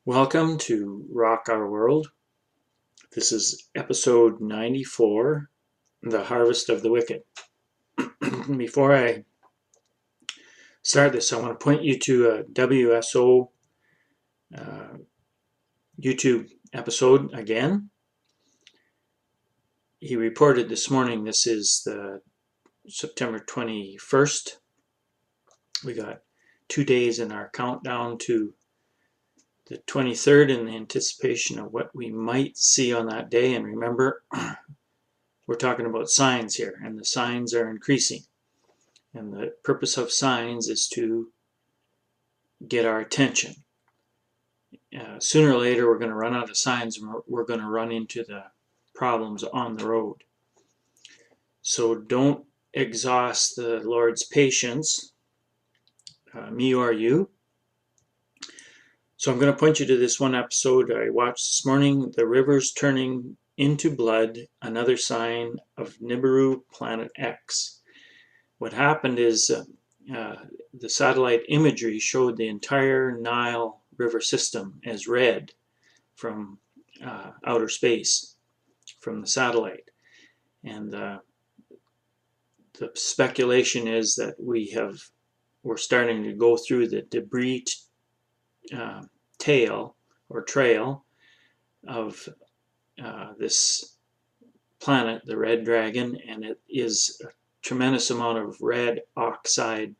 Welcome to Rock Our World. This is episode 94, The Harvest of the Wicked. Before I start this, I want to point you to a WSO YouTube episode again. He reported this morning, this is the September 21st. We got 2 days in our countdown to the 23rd in the anticipation of what we might see on that day. And remember, we're talking about signs here, and the signs are increasing. And the purpose of signs is to get our attention. Sooner or later, we're going to run out of signs, and we're going to run into the problems on the road. So don't exhaust the Lord's patience, me or you. So I'm going to point you to this one episode I watched this morning, The Rivers Turning into Blood, Another Sign of Nibiru Planet X. What happened is the satellite imagery showed the entire Nile River system as red from outer space, from the satellite. And the speculation is that we're starting to go through the debris tail or trail of this planet, the red dragon, and it is a tremendous amount of red oxide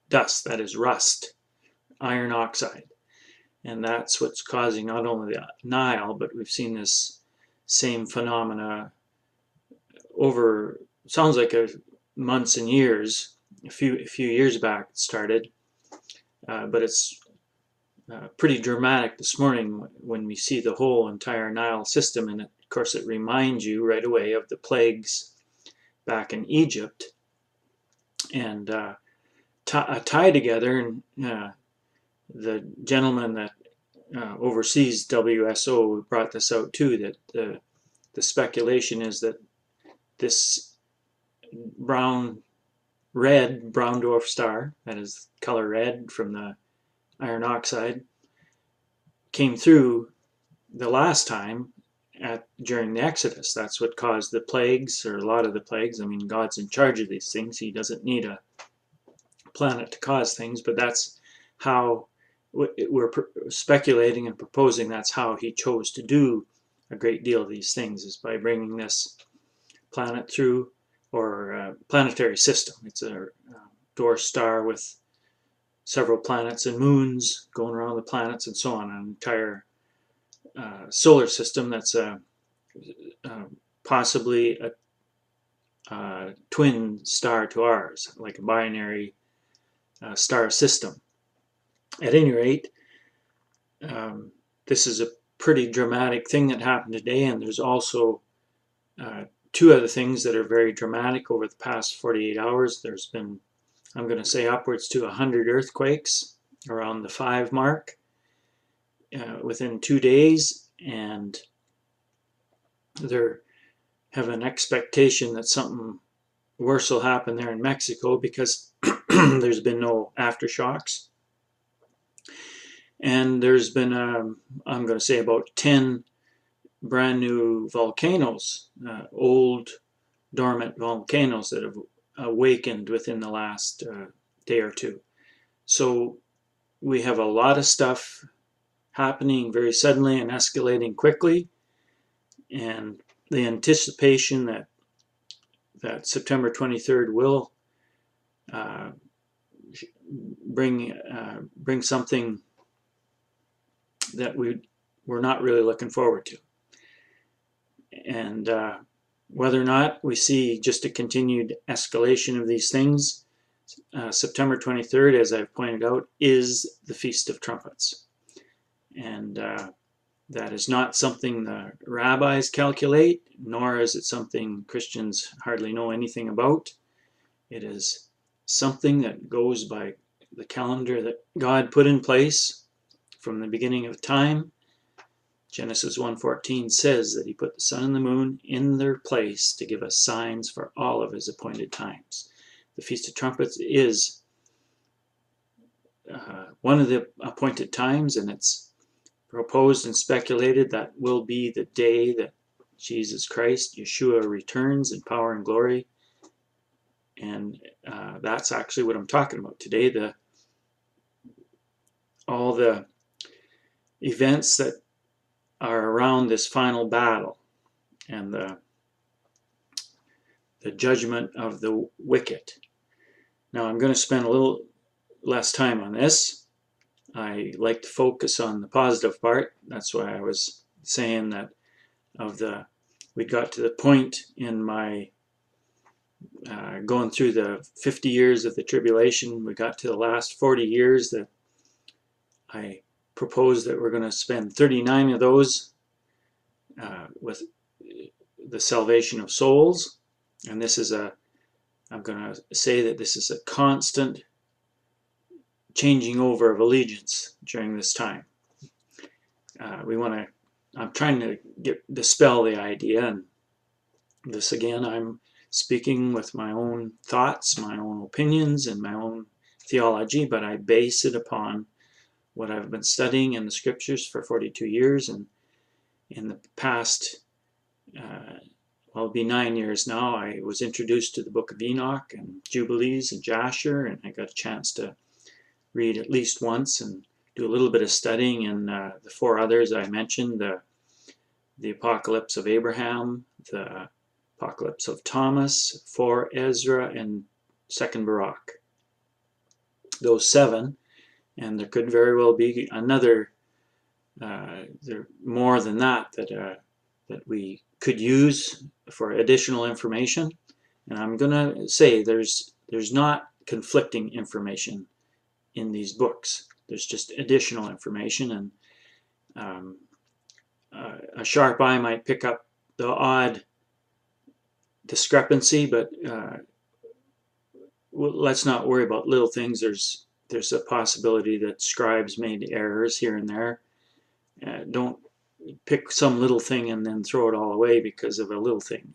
dust, that is rust, iron oxide. And that's what's causing not only the Nile, but we've seen this same phenomena over, sounds like months and years. A few years back it started, but it's pretty dramatic this morning when we see the whole entire Nile system. And of course it reminds you right away of the plagues back in Egypt, and tie together. And the gentleman that oversees WSO brought this out too, that the speculation is that this brown dwarf star, that is color red from the iron oxide, came through the last time during the Exodus. That's what caused the plagues, or a lot of the plagues. I mean, God's in charge of these things. He doesn't need a planet to cause things, but that's how we're speculating and proposing that's how he chose to do a great deal of these things, is by bringing this planet through, or planetary system. It's a dwarf star with several planets and moons going around the planets and so on, an entire solar system that's possibly a twin star to ours, like a binary star system. At any rate, this is a pretty dramatic thing that happened today, and there's also two other things that are very dramatic over the past 48 hours. There's been, I'm going to say, upwards to 100 earthquakes around the 5 mark within 2 days, and they're have an expectation that something worse will happen there in Mexico because there's been no aftershocks. And there's been, I'm going to say, about 10 brand new volcanoes, old dormant volcanoes that have awakened within the last day or two. So we have a lot of stuff happening very suddenly and escalating quickly, and the anticipation that September 23rd will bring something that we're not really looking forward to. And whether or not we see just a continued escalation of these things, September 23rd, as I've pointed out, is the Feast of Trumpets. And that is not something the rabbis calculate, nor is it something Christians hardly know anything about. It is something that goes by the calendar that God put in place from the beginning of time. Genesis 1:14 says that he put the sun and the moon in their place to give us signs for all of his appointed times. The Feast of Trumpets is one of the appointed times, and it's proposed and speculated that will be the day that Jesus Christ, Yeshua, returns in power and glory. And that's actually what I'm talking about today. All the events that are around this final battle and the judgment of the wicked. Now I'm going to spend a little less time on this. I like to focus on the positive part. That's why I was saying that we got to the point in my going through the 50 years of the tribulation. We got to the last 40 years that I proposed that we're going to spend 39 of those with the salvation of souls. And this is I'm going to say that this is a constant changing over of allegiance during this time. I'm trying to dispel the idea, and this again, I'm speaking with my own thoughts, my own opinions, and my own theology, but I base it upon what I've been studying in the scriptures for 42 years, and in the past, it'll be 9 years now, I was introduced to the book of Enoch and Jubilees and Jasher, and I got a chance to read at least once and do a little bit of studying in the 4 others I mentioned, the Apocalypse of Abraham, the Apocalypse of Thomas, 4 Ezra, and 2 Baruch. Those 7, and there could very well be another, there more than that that we could use for additional information. And I'm going to say there's not conflicting information in these books. There's just additional information, and a sharp eye might pick up the odd discrepancy, but let's not worry about little things. There's a possibility that scribes made errors here and there. Don't pick some little thing and then throw it all away because of a little thing.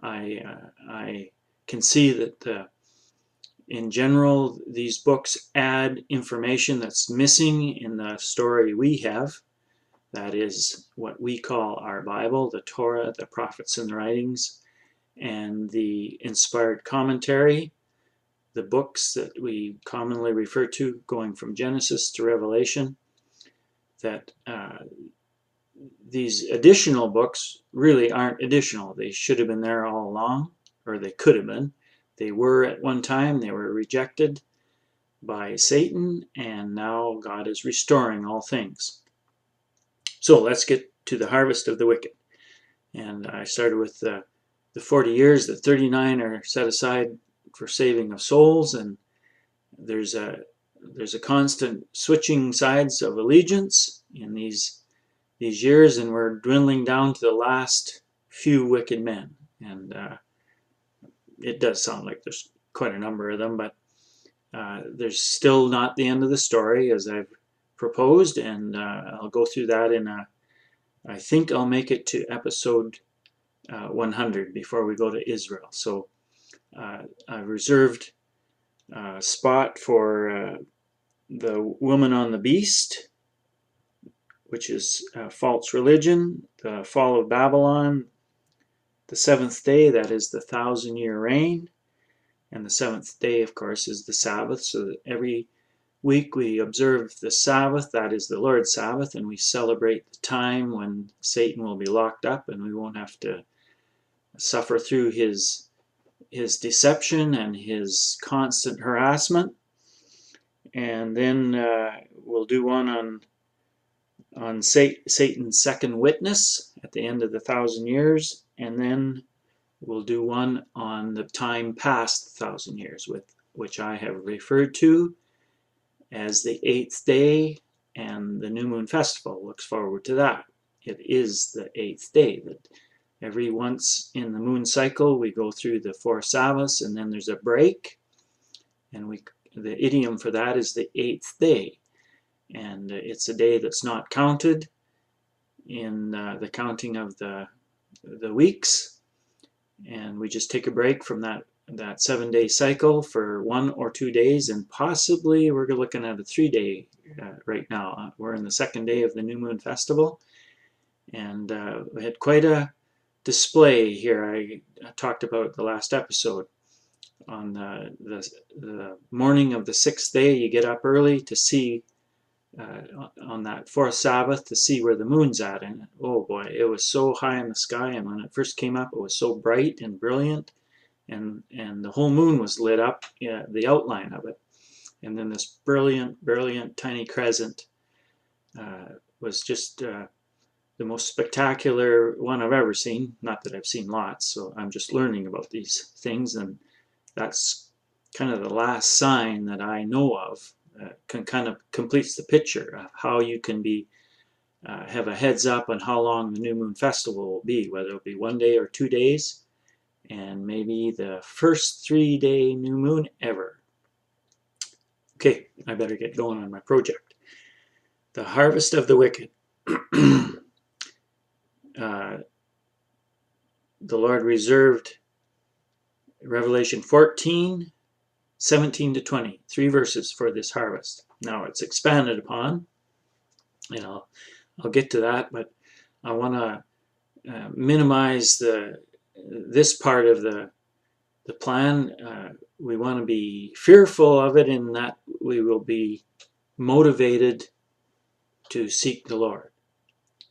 I can see that in general, these books add information that's missing in the story we have. That is what we call our Bible, the Torah, the prophets and the writings, and the inspired commentary, the books that we commonly refer to going from Genesis to Revelation, that these additional books really aren't additional. They should have been there all along, or they could have been. They were at one time. They were rejected by Satan, and now God is restoring all things. So let's get to the harvest of the wicked. And I started with the 40 years. The 39 are set aside for saving of souls, and there's a constant switching sides of allegiance in these years, and we're dwindling down to the last few wicked men. And it does sound like there's quite a number of them, but there's still not the end of the story as I've proposed, and I'll go through that I think I'll make it to episode 100 before we go to Israel. So I've reserved a spot for the woman on the beast, which is false religion, the fall of Babylon, the 7th day, that is the 1,000-year reign, and the 7th day, of course, is the Sabbath, so that every week we observe the Sabbath, that is the Lord's Sabbath, and we celebrate the time when Satan will be locked up and we won't have to suffer through his deception and his constant harassment. And then we'll do one on Satan's second witness at the end of the 1,000 years, and then we'll do one on the time past the 1,000 years, which I have referred to as the 8th day and the New Moon Festival. Looks forward to that. It is the 8th day. That every once in the moon cycle we go through the 4 Sabbaths, and then there's a break, and the idiom for that is the 8th day, and it's a day that's not counted in the counting of the weeks, and we just take a break from that that 7-day cycle for 1 or 2 days, and possibly we're looking at a 3-day right now. We're in the 2nd day of the New Moon Festival, and we had quite a display here. I talked about the last episode. On the morning of the 6th day, you get up early to see, on that 4th Sabbath, to see where the moon's at. And oh boy, it was so high in the sky, and when it first came up, it was so bright and brilliant, and the whole moon was lit up, the outline of it. And then this brilliant tiny crescent was just the most spectacular one I've ever seen. Not that I've seen lots, so I'm just learning about these things, and that's kind of the last sign that I know of, kind of completes the picture of how you can be have a heads up on how long the New Moon Festival will be, whether it'll be 1 day or 2 days, and maybe the first 3-day new moon ever. Okay, I better get going on my project. The harvest of the wicked. The Lord reserved Revelation 14, 17 to 20, 3 verses for this harvest. Now it's expanded upon, and I'll get to that, but I want to minimize this part of the plan. We want to be fearful of it, in that we will be motivated to seek the Lord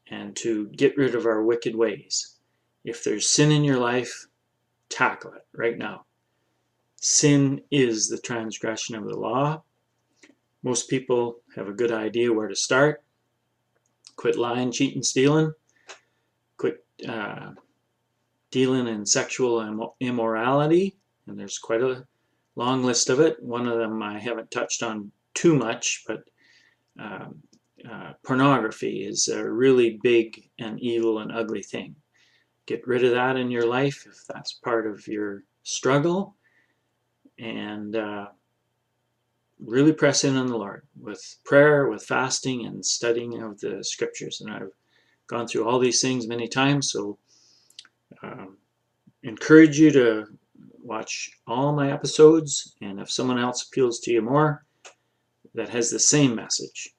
and to get rid of our wicked ways. If there's sin in your life, tackle it right now. Sin is the transgression of the law. Most people have a good idea where to start. Quit lying, cheating, stealing. Quit dealing in sexual immorality. And there's quite a long list of it. One of them I haven't touched on too much, but pornography is a really big and evil and ugly thing. Get rid of that in your life if that's part of your struggle, and really press in on the Lord with prayer, with fasting, and studying of the scriptures. And I've gone through all these things many times, so encourage you to watch all my episodes, and if someone else appeals to you more that has the same message,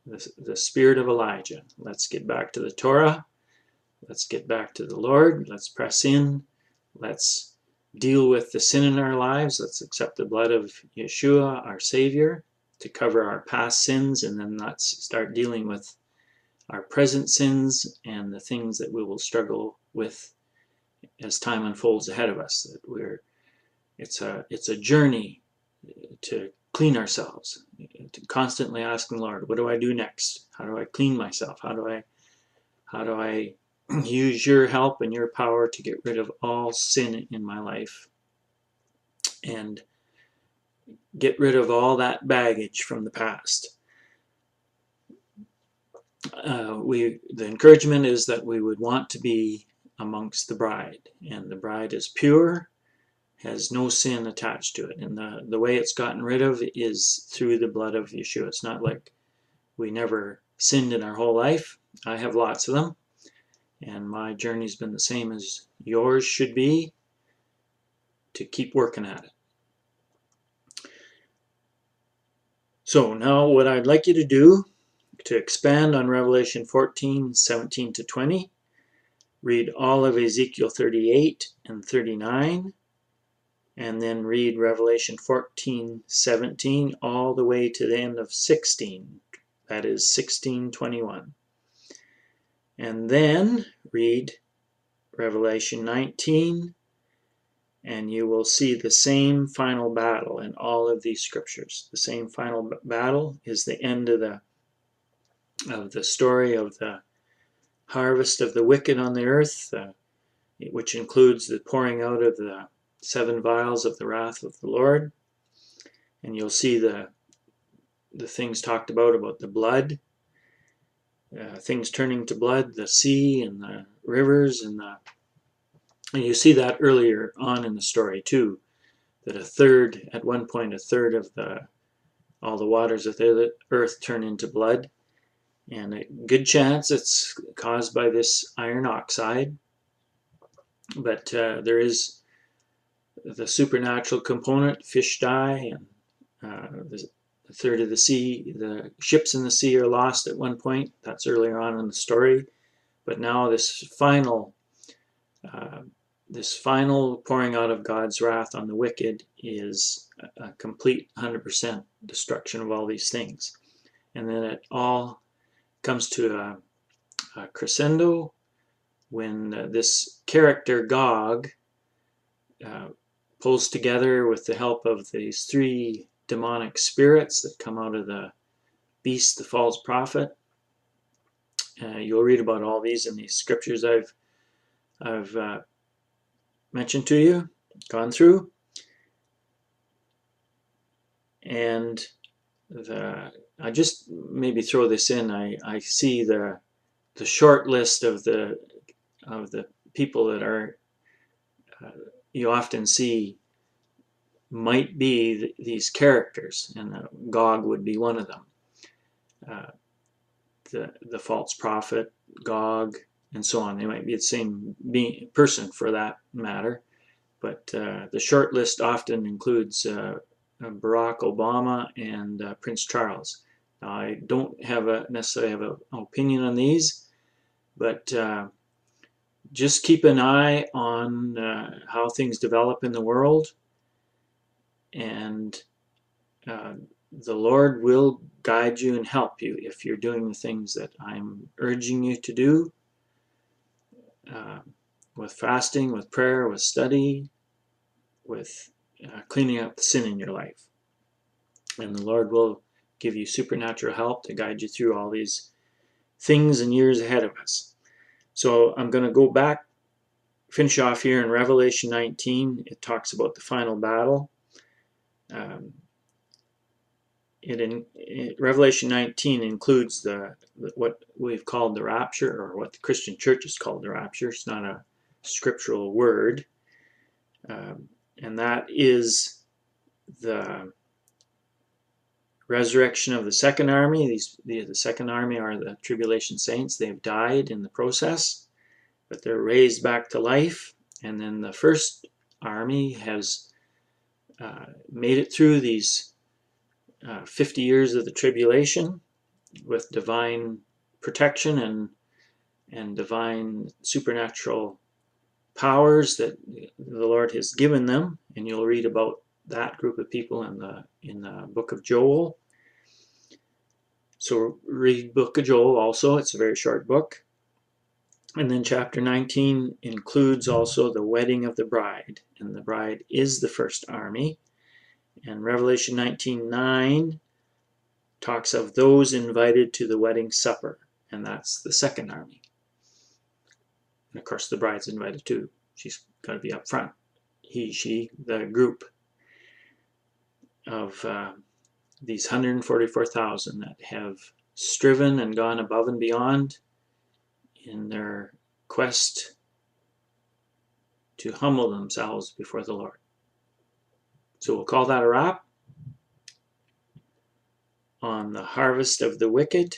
the spirit of Elijah, let's get back to the Torah, let's get back to the Lord, let's press in, let's deal with the sin in our lives, let's accept the blood of Yeshua, our Savior, to cover our past sins, and then let's start dealing with our present sins and the things that we will struggle with as time unfolds ahead of us. That it's a journey to clean ourselves, to constantly asking the Lord, what do I do next? How do I clean myself? How do I use your help and your power to get rid of all sin in my life and get rid of all that baggage from the past? The encouragement is that we would want to be amongst the bride, and the bride is pure, has no sin attached to it, and the way it's gotten rid of is through the blood of Yeshua. It's not like we never sinned in our whole life. I have lots of them, and my journey's been the same as yours should be, to keep working at it. So now what I'd like you to do, to expand on Revelation 14, 17 to 20, read all of Ezekiel 38 and 39, and then read Revelation 14, 17, all the way to the end of 16. That is 16:21. And then read Revelation 19, and you will see the same final battle in all of these scriptures. The same final battle is the end of the story of the harvest of the wicked on the earth, which includes the pouring out of the 7 vials of the wrath of the Lord. And you'll see the things talked about the blood, things turning to blood, the sea and the rivers, and you see that earlier on in the story too, that at one point a third of all the waters of the earth turn into blood, and a good chance it's caused by this iron oxide. But there is the supernatural component, fish die, and the third of the sea, the ships in the sea are lost at one point. That's earlier on in the story. But now this final pouring out of God's wrath on the wicked is a complete 100% destruction of all these things. And then it all comes to a crescendo when this character Gog pulls together with the help of these three demonic spirits that come out of the beast, the false prophet. You'll read about all these in these scriptures I've mentioned to you, gone through. And I just maybe throw this in. I see the short list of the people that are you often see might be these characters, and Gog would be one of them. The false prophet, Gog, and so on. They might be the same person for that matter, but the short list often includes Barack Obama and Prince Charles. Now, I don't necessarily have an opinion on these, but just keep an eye on how things develop in the world, and the Lord will guide you and help you if you're doing the things that I'm urging you to do, with fasting, with prayer, with study, with cleaning up the sin in your life. And the Lord will give you supernatural help to guide you through all these things and years ahead of us. So I'm going to go back, finish off here in Revelation 19. It talks about the final battle. Revelation 19 includes what we've called the rapture, or what the Christian church has called the rapture. It's not a scriptural word. And that is the resurrection of the second army. The second army are the tribulation saints. They've died in the process, but they're raised back to life. And then the first army has made it through these 50 years of the tribulation with divine protection and divine supernatural powers that the Lord has given them. And you'll read about that group of people in the book of Joel. So read book of Joel also. It's a very short book. And then chapter 19 includes also the wedding of the bride, and the bride is the first army. And Revelation 19:9 talks of those invited to the wedding supper, and that's the second army. And of course the bride's invited too. She's got to be up front. He, she, the group of these 144,000 that have striven and gone above and beyond in their quest to humble themselves before the Lord. So we'll call that a wrap on the harvest of the wicked.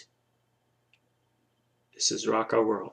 This is Rock Our World.